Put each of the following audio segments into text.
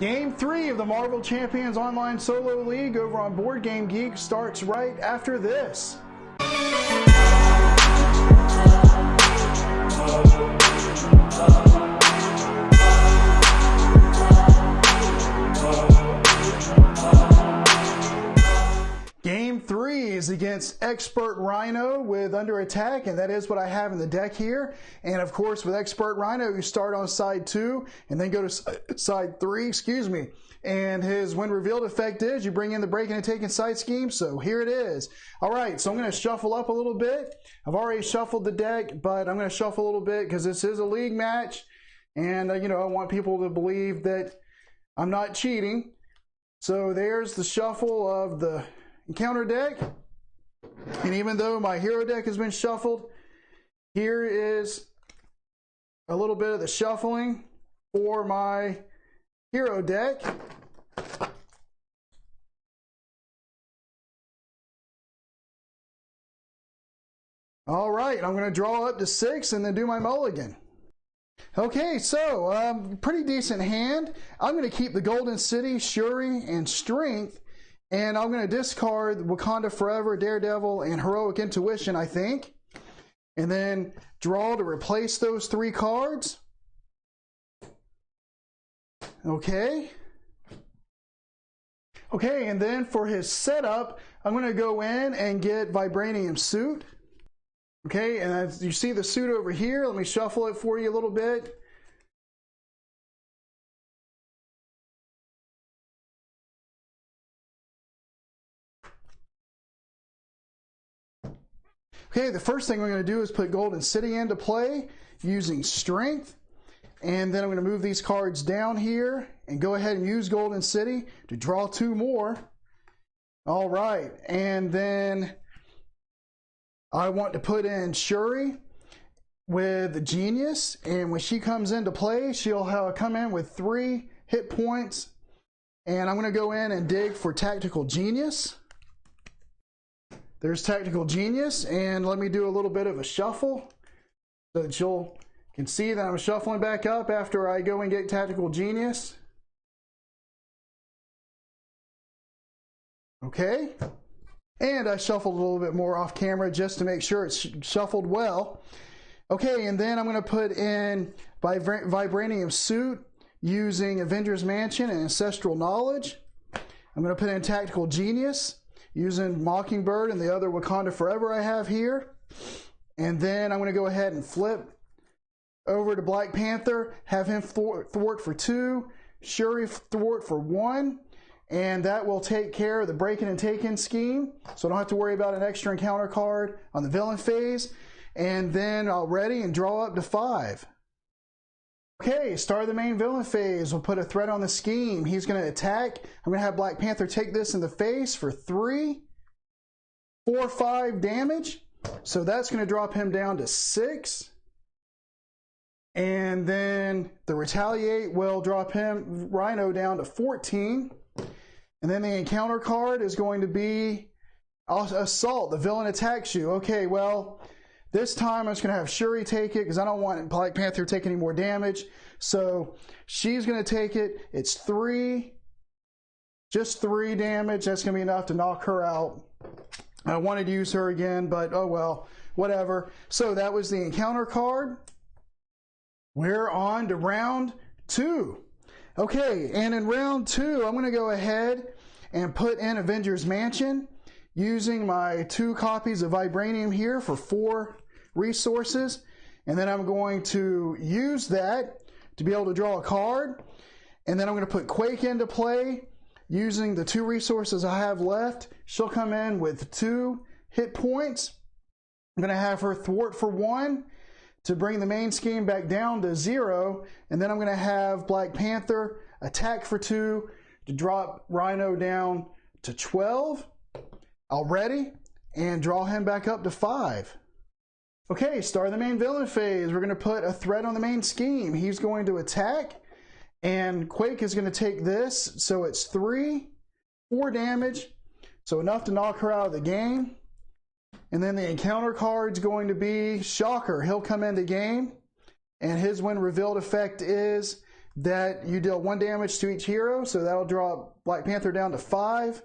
Game 3 of the Marvel Champions Online Solo League over on Board Game Geek starts right after this. Game 3 is against Expert Rhino with Under Attack, and that is what I have in the deck here. And of course, with Expert Rhino, you start on side 2 and then go to side 3, and his when revealed effect is you bring in the breaking and taking side scheme. So here it is. All right, so I'm going to shuffle up a little bit. I've already shuffled the deck, but I'm going to shuffle a little bit because this is a league match, and I want people to believe that I'm not cheating. So there's the shuffle of the encounter deck, and even though my hero deck has been shuffled, here is a little bit of the shuffling for my hero deck. All right, I'm going to draw up to 6 and then do my mulligan. Okay, so pretty decent hand. I'm going to keep the Golden City, Shuri, and Strength. And I'm going to discard Wakanda Forever, Daredevil, and Heroic Intuition, I think. And then draw to replace those 3 cards. Okay. Okay, and then for his setup, I'm going to go in and get Vibranium Suit. Okay, and as you see the suit over here, let me shuffle it for you a little bit. Okay, the first thing we're going to do is put Golden City into play using Strength. And then I'm going to move these cards down here and go ahead and use Golden City to draw 2 more. All right, and then I want to put in Shuri with Genius. And when she comes into play, she'll come in with 3 hit points. And I'm going to go in and dig for Tactical Genius. There's Tactical Genius, and let me do a little bit of a shuffle so that you can see that I'm shuffling back up after I go and get Tactical Genius. Okay, and I shuffled a little bit more off camera just to make sure it's shuffled well. Okay, and then I'm going to put in Vibranium Suit using Avengers Mansion and Ancestral Knowledge. I'm going to put in Tactical Genius using Mockingbird and the other Wakanda Forever I have here. And then I'm going to go ahead and flip over to Black Panther, have him thwart for 2, Shuri thwart for 1, and that will take care of the breaking and taking scheme. So I don't have to worry about an extra encounter card on the villain phase. And then I'll ready and draw up to 5. Okay, start of the main villain phase. We'll put a threat on the scheme. He's going to attack. I'm going to have Black Panther take this in the face for 3, 4, 5 damage. So that's going to drop him down to 6. And then the Retaliate will drop him, Rhino, down to 14. And then the encounter card is going to be Assault. The villain attacks you. Okay, well, this time I'm just going to have Shuri take it because I don't want Black Panther to take any more damage. So she's going to take it. It's 3, just 3 damage. That's going to be enough to knock her out. I wanted to use her again, but oh well, whatever. So that was the encounter card. We're on to round 2. Okay, and in round 2, I'm going to go ahead and put in Avengers Mansion using my 2 copies of Vibranium here for 4 resources. And then I'm going to use that to be able to draw a card. And then I'm going to put Quake into play using the 2 resources I have left. She'll come in with 2 hit points. I'm going to have her thwart for 1 to bring the main scheme back down to 0. And then I'm going to have Black Panther attack for 2 to drop Rhino down to 12. I'll ready and draw him back up to 5. Okay, start the main villain phase. We're going to put a threat on the main scheme. He's going to attack, and Quake is going to take this. So it's 3, 4 damage. So enough to knock her out of the game. And then the encounter card's going to be Shocker. He'll come into game, and his when revealed effect is that you deal 1 damage to each hero, so that'll drop Black Panther down to 5.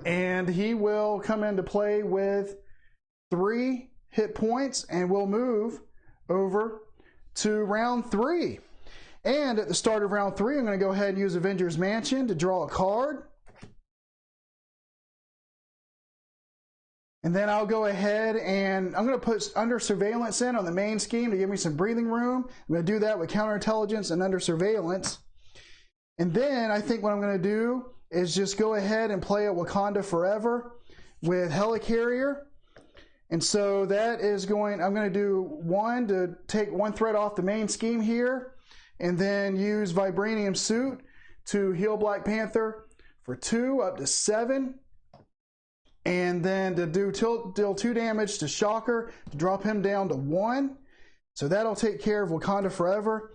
And he will come into play with 3 hit points, and we'll move over to round 3. And at the start of round 3, I'm going to go ahead and use Avengers Mansion to draw a card. And then I'll go ahead and I'm going to put Under Surveillance in on the main scheme to give me some breathing room. I'm going to do that with Counterintelligence and Under Surveillance. And then I think what I'm going to do is just go ahead and play a Wakanda Forever with Helicarrier. And so that is going, I'm going to do 1 to take 1 threat off the main scheme here, and then use Vibranium Suit to heal Black Panther for 2 up to 7. And then to deal 2 damage to Shocker, to drop him down to 1. So that'll take care of Wakanda Forever.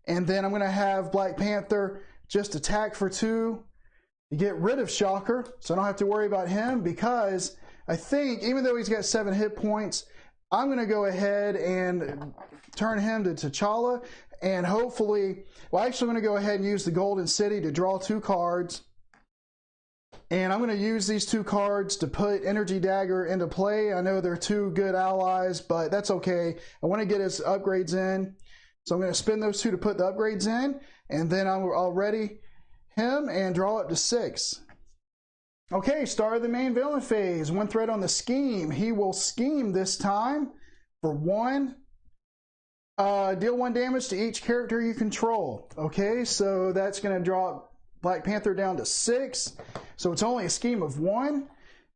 And then I'm going to have Black Panther just attack for 2 to get rid of Shocker, so I don't have to worry about him, because I think even though he's got 7 hit points, I'm going to go ahead and turn him to T'Challa, and hopefully, well, actually I'm going to go ahead and use the Golden City to draw 2 cards. And I'm going to use these 2 cards to put Energy Dagger into play. I know they're 2 good allies, but that's okay. I want to get his upgrades in. So I'm going to spin those 2 to put the upgrades in. And then I'll ready him and draw up to 6. Okay, start of the main villain phase. 1 threat on the scheme. He will scheme this time for 1. Deal 1 damage to each character you control. Okay, so that's going to drop Black Panther down to 6. So it's only a scheme of 1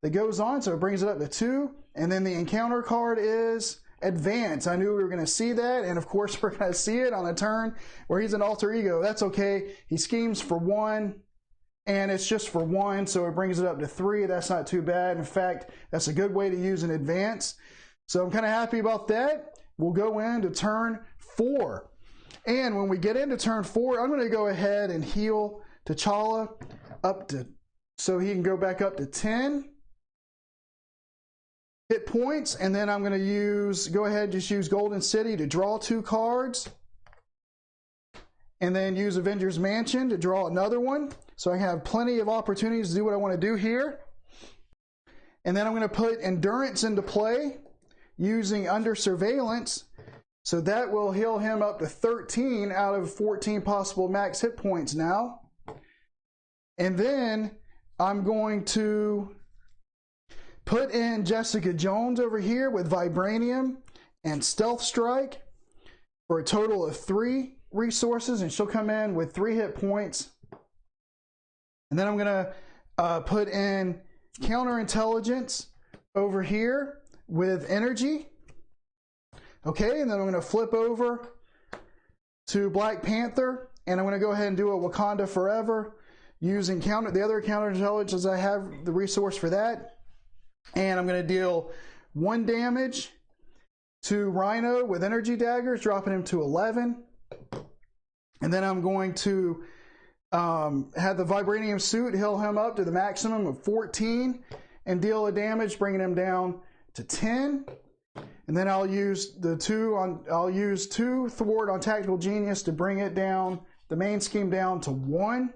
that goes on, so it brings it up to 2. And then the encounter card is Advance. I knew we were going to see that, and of course we're going to see it on a turn where he's an alter ego. That's okay. He schemes for 1, and it's just for 1, so it brings it up to 3. That's not too bad. In fact, that's a good way to use an Advance. So I'm kind of happy about that. We'll go into turn 4. And when we get into turn 4, I'm going to go ahead and heal T'Challa up to, so he can go back up to 10 hit points. And then I'm going to go ahead and just use Golden City to draw 2 cards. And then use Avengers Mansion to draw another one. So I have plenty of opportunities to do what I want to do here. And then I'm going to put Endurance into play using Under Surveillance. So that will heal him up to 13 out of 14 possible max hit points now. And then I'm going to put in Jessica Jones over here with Vibranium and Stealth Strike for a total of 3 resources, and she'll come in with 3 hit points. And then I'm going to put in Counterintelligence over here with Energy. Okay, and then I'm going to flip over to Black Panther, and I'm going to go ahead and do a Wakanda Forever using the other Counterintelligence. I have the resource for that. And I'm going to deal 1 damage to Rhino with Energy Daggers, dropping him to 11. And then I'm going to have the Vibranium Suit heal him up to the maximum of 14 and deal a damage, bringing him down to 10. And then I'll use 2 Thwart on Tactical Genius to bring it down, the main scheme down to 1.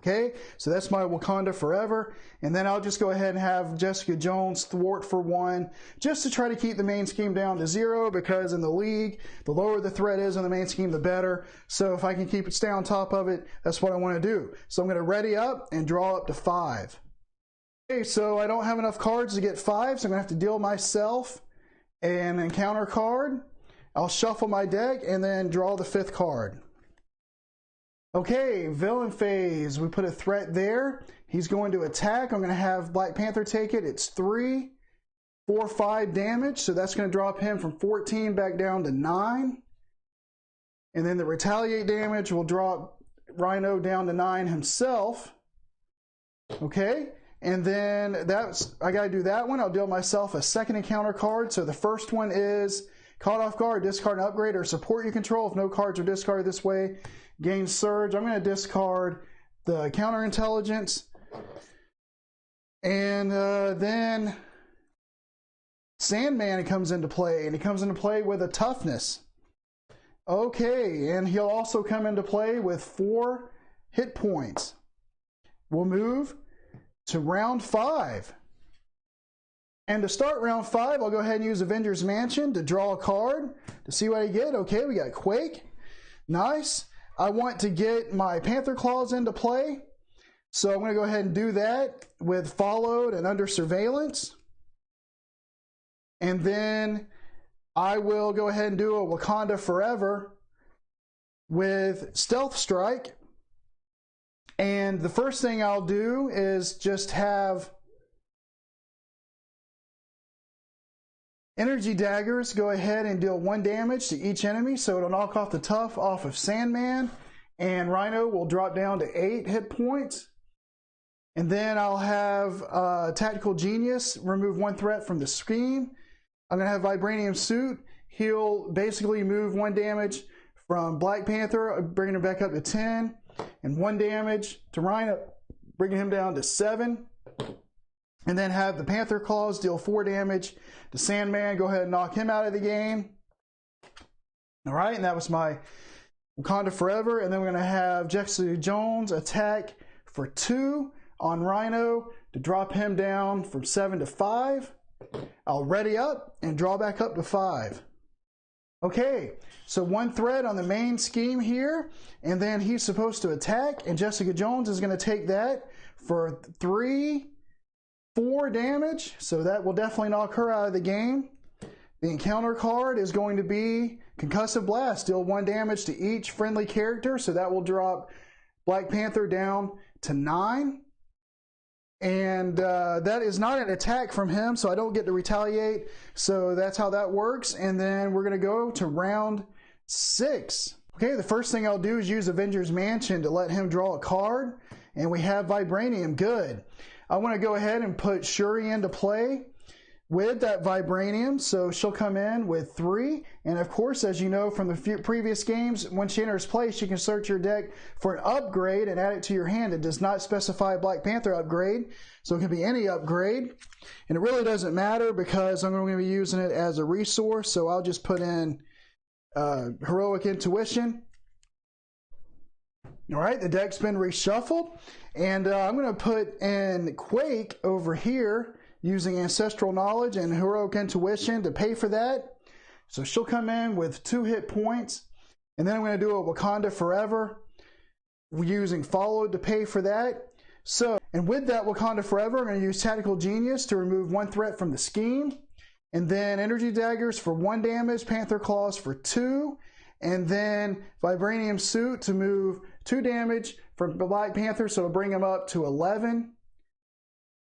Okay, so that's my Wakanda Forever. And then I'll just go ahead and have Jessica Jones thwart for 1, just to try to keep the main scheme down to 0, because in the league, the lower the threat is on the main scheme, the better. So if I can keep it stay on top of it, that's what I want to do. So I'm going to ready up and draw up to 5. Okay, so I don't have enough cards to get 5, so I'm going to have to deal myself an encounter card. I'll shuffle my deck and then draw the 5th card. Okay, villain phase. We put a threat there. He's going to attack. I'm going to have Black Panther take it. It's 3, 4, 5 damage. So that's going to drop him from 14 back down to 9. And then the retaliate damage will drop Rhino down to 9 himself. Okay, and then I got to do that one. I'll deal myself a 2nd encounter card. So the first one is caught off guard, discard an upgrade or support you control. If no cards are discarded this way, gain surge. I'm going to discard the Counterintelligence. And then Sandman comes into play, and he comes into play with a Toughness. Okay, and he'll also come into play with 4 hit points. We'll move to round 5. And to start round 5, I'll go ahead and use Avengers Mansion to draw a card to see what I get. Okay, we got Quake. Nice. I want to get my Panther Claws into play. So I'm going to go ahead and do that with Followed and Under Surveillance. And then I will go ahead and do a Wakanda Forever with Stealth Strike. And the first thing I'll do is just have Energy Daggers go ahead and deal 1 damage to each enemy, so it'll knock off the tough off of Sandman, and Rhino will drop down to 8 hit points. And then I'll have Tactical Genius remove 1 threat from the screen. I'm going to have Vibranium Suit. He'll basically move 1 damage from Black Panther, bringing him back up to 10, and 1 damage to Rhino, bringing him down to 7. And then have the Panther Claws deal 4 damage to Sandman. Go ahead and knock him out of the game. All right, and that was my Wakanda Forever. And then we're going to have Jessica Jones attack for 2 on Rhino to drop him down from 7 to 5. I'll ready up and draw back up to 5. Okay, so 1 threat on the main scheme here, and then he's supposed to attack, and Jessica Jones is going to take that for 4 damage, so that will definitely knock her out of the game. The encounter card is going to be Concussive Blast, deal 1 damage to each friendly character, so that will drop Black Panther down to 9. And that is not an attack from him, so I don't get to retaliate, so that's how that works. And then we're going to go to round 6. Okay, the first thing I'll do is use Avengers Mansion to let him draw a card, and we have Vibranium. Good. I want to go ahead and put Shuri into play with that Vibranium, so she'll come in with 3. And of course, as you know from the previous games, when she enters play, she can search your deck for an upgrade and add it to your hand. It does not specify a Black Panther upgrade, so it can be any upgrade. And it really doesn't matter because I'm going to be using it as a resource, so I'll just put in Heroic Intuition. All right, the deck's been reshuffled, and I'm going to put in Quake over here using Ancestral Knowledge and Heroic Intuition to pay for that. So she'll come in with 2 hit points, and then I'm going to do a Wakanda Forever using Followed to pay for that. So, and with that Wakanda Forever, I'm going to use Tactical Genius to remove 1 threat from the scheme, and then Energy Daggers for 1 damage, Panther Claws for 2, and then Vibranium Suit to move 2 damage from Black Panther, so it'll bring him up to 11,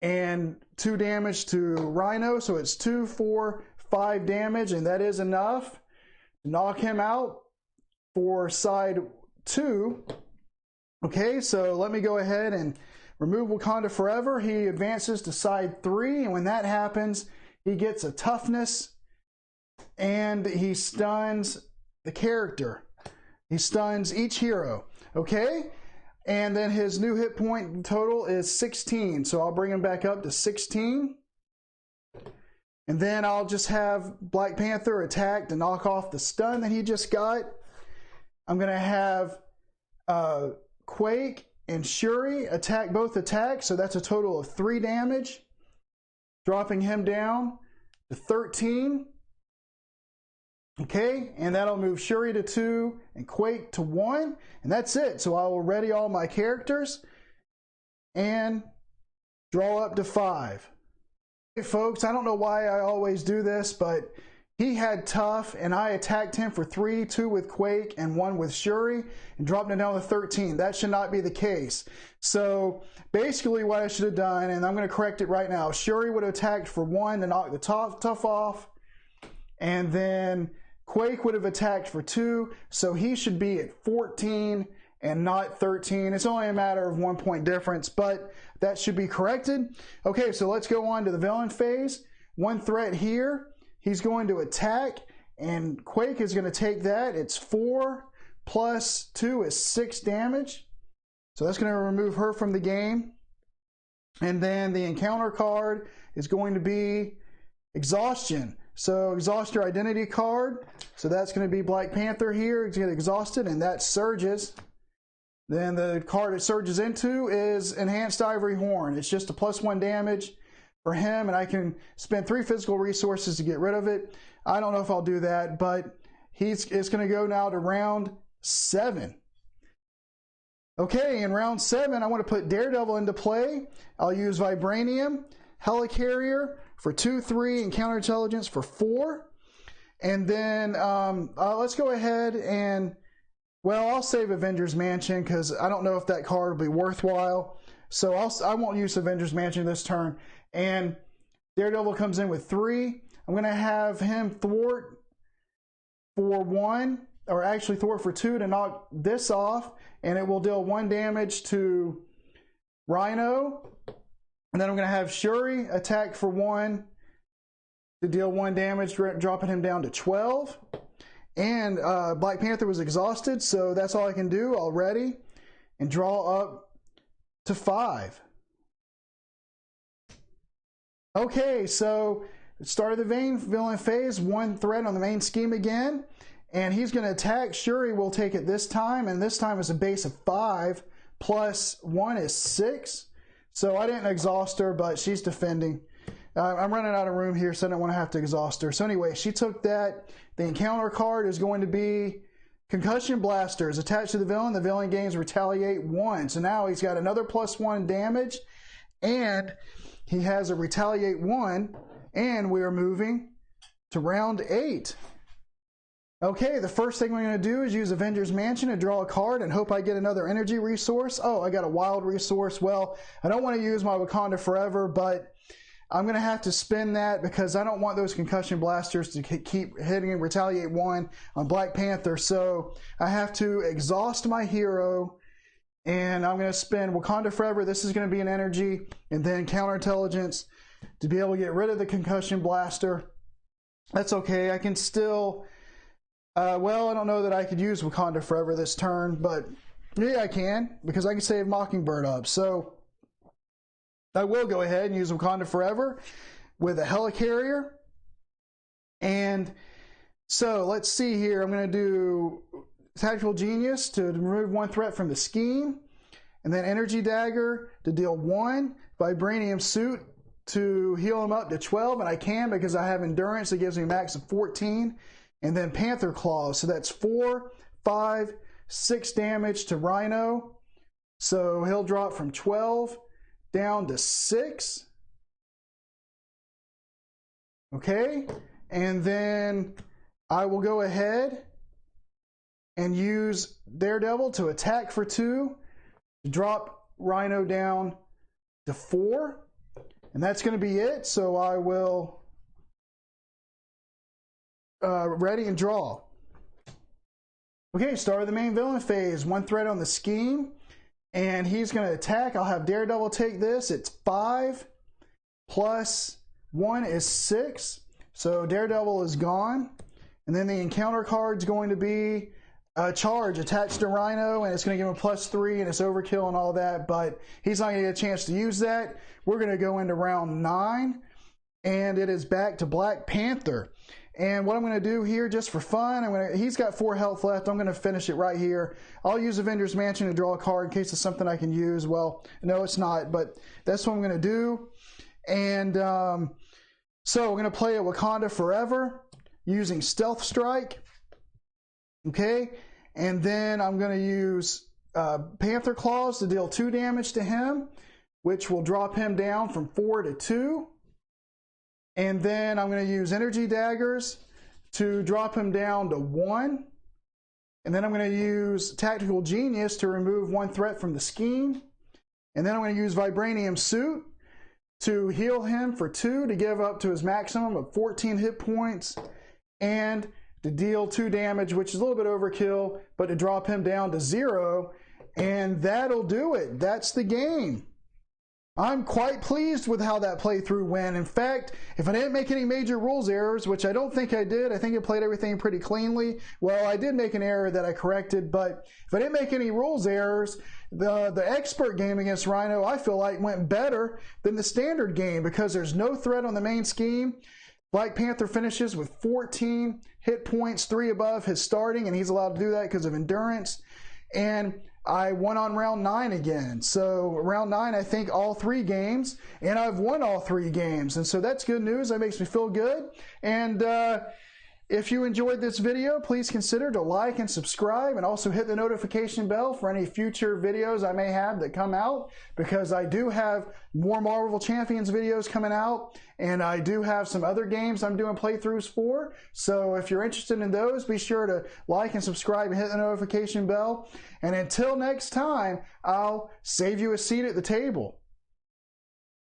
and 2 damage to Rhino, so it's 2, 4, 5 damage, and that is enough to knock him out for side 2. Okay, so let me go ahead and remove Wakanda Forever. He advances to side 3, and when that happens, he gets a toughness, and he stuns the character. He stuns each hero. Okay? And then his new hit point total is 16. So I'll bring him back up to 16. And then I'll just have Black Panther attack to knock off the stun that he just got. I'm going to have Quake and Shuri attack, both attack. So that's a total of 3 damage. Dropping him down to 13. Okay, and that'll move Shuri to 2 and Quake to 1, and that's it. So I will ready all my characters and draw up to 5. Hey folks, I don't know why I always do this, but he had tough, and I attacked him for 3, 2 with Quake and 1 with Shuri, and dropped him down to 13. That should not be the case. So basically what I should have done, and I'm going to correct it right now, Shuri would have attacked for 1 to knock the tough off, and then Quake would have attacked for 2, so he should be at 14 and not 13. It's only a matter of 1 point difference, but that should be corrected. Okay, so let's go on to the villain phase. 1 threat here. He's going to attack, and Quake is going to take that. It's 4 plus 2 is 6 damage. So that's going to remove her from the game. And then the encounter card is going to be Exhaustion. So exhaust your identity card. So that's going to be Black Panther here. It's going to get exhausted, and that surges. Then the card it surges into is Enhanced Ivory Horn. It's just a +1 damage for him, and I can spend 3 physical resources to get rid of it. I don't know if I'll do that, but it's going to go now to round 7. Okay, in round 7, I want to put Daredevil into play. I'll use Vibranium, Helicarrier for 2, 3, and Counterintelligence for 4. And then let's go ahead and, well, I'll save Avengers Mansion because I don't know if that card will be worthwhile. So I won't use Avengers Mansion this turn. And Daredevil comes in with 3. I'm going to have him thwart for 1, or actually thwart for 2 to knock this off, and it will deal 1 damage to Rhino. And then I'm going to have Shuri attack for 1 to deal 1 damage, dropping him down to 12. And Black Panther was exhausted, so that's all I can do already, and draw up to 5. Okay, so start of the villain phase, 1 threat on the main scheme again. And he's going to attack. Shuri will take it this time, and this time is a base of 5 plus 1 is 6. So I didn't exhaust her, but she's defending. I'm running out of room here, so I don't want to have to exhaust her. So anyway, she took that. The encounter card is going to be Concussion Blasters. Attached to the villain gains Retaliate 1. So now he's got another +1 damage, and he has a Retaliate 1, and we are moving to round 8. Okay, the first thing we're going to do is use Avengers Mansion to draw a card and hope I get another energy resource. Oh, I got a wild resource. Well, I don't want to use my Wakanda Forever, but I'm going to have to spend that because I don't want those Concussion Blasters to keep hitting and Retaliate 1 on Black Panther. So I have to exhaust my hero, and I'm going to spend Wakanda Forever. This is going to be an energy, and then Counterintelligence to be able to get rid of the Concussion Blaster. That's okay. I can still... well, I don't know that I could use Wakanda Forever this turn, but yeah, I can, because I can save Mockingbird up. So I will go ahead and use Wakanda Forever with a Helicarrier. And so let's see here. I'm going to do Tactical Genius to remove 1 threat from the scheme, and then Energy Dagger to deal 1, Vibranium Suit to heal him up to 12, and I can because I have Endurance that gives me a max of 14. And then Panther Claws, so that's 4, 5, 6 damage to Rhino. So he'll drop from 12 down to 6. Okay, and then I will go ahead and use Daredevil to attack for 2, to drop Rhino down to 4. And that's going to be it, so I will... ready and draw. Okay, start of the main villain phase. 1 threat on the scheme, and he's going to attack. I'll have Daredevil take this. It's 5 plus 1 is 6. So Daredevil is gone. And then the encounter card's going to be a charge attached to Rhino, and it's going to give him a +3, and it's overkill and all that, but he's not going to get a chance to use that. We're going to go into round 9, and it is back to Black Panther. And what I'm going to do here, just for fun, he's got 4 health left. I'm going to finish it right here. I'll use Avengers Mansion to draw a card in case it's something I can use. Well, no, it's not, but that's what I'm going to do. And so we're going to play a Wakanda Forever using Stealth Strike. Okay, and then I'm going to use Panther Claws to deal 2 damage to him, which will drop him down from 4 to 2. And then I'm going to use Energy Daggers to drop him down to 1. And then I'm going to use Tactical Genius to remove 1 threat from the scheme. And then I'm going to use Vibranium Suit to heal him for 2 to give up to his maximum of 14 hit points. And to deal 2 damage, which is a little bit overkill, but to drop him down to 0. And that'll do it. That's the game. I'm quite pleased with how that playthrough went. In fact, if I didn't make any major rules errors, which I don't think I did, I think I played everything pretty cleanly. Well, I did make an error that I corrected, but if I didn't make any rules errors, the expert game against Rhino, I feel like went better than the standard game because there's no threat on the main scheme. Black Panther finishes with 14 hit points, 3 above his starting, and he's allowed to do that because of endurance. And I won on round 9 again. So round 9, I think all 3 games, and I've won all 3 games. And so that's good news. That makes me feel good. And if you enjoyed this video, please consider to like and subscribe, and also hit the notification bell for any future videos I may have that come out, because I do have more Marvel Champions videos coming out, and I do have some other games I'm doing playthroughs for. So if you're interested in those, be sure to like and subscribe and hit the notification bell. And until next time, I'll save you a seat at the table.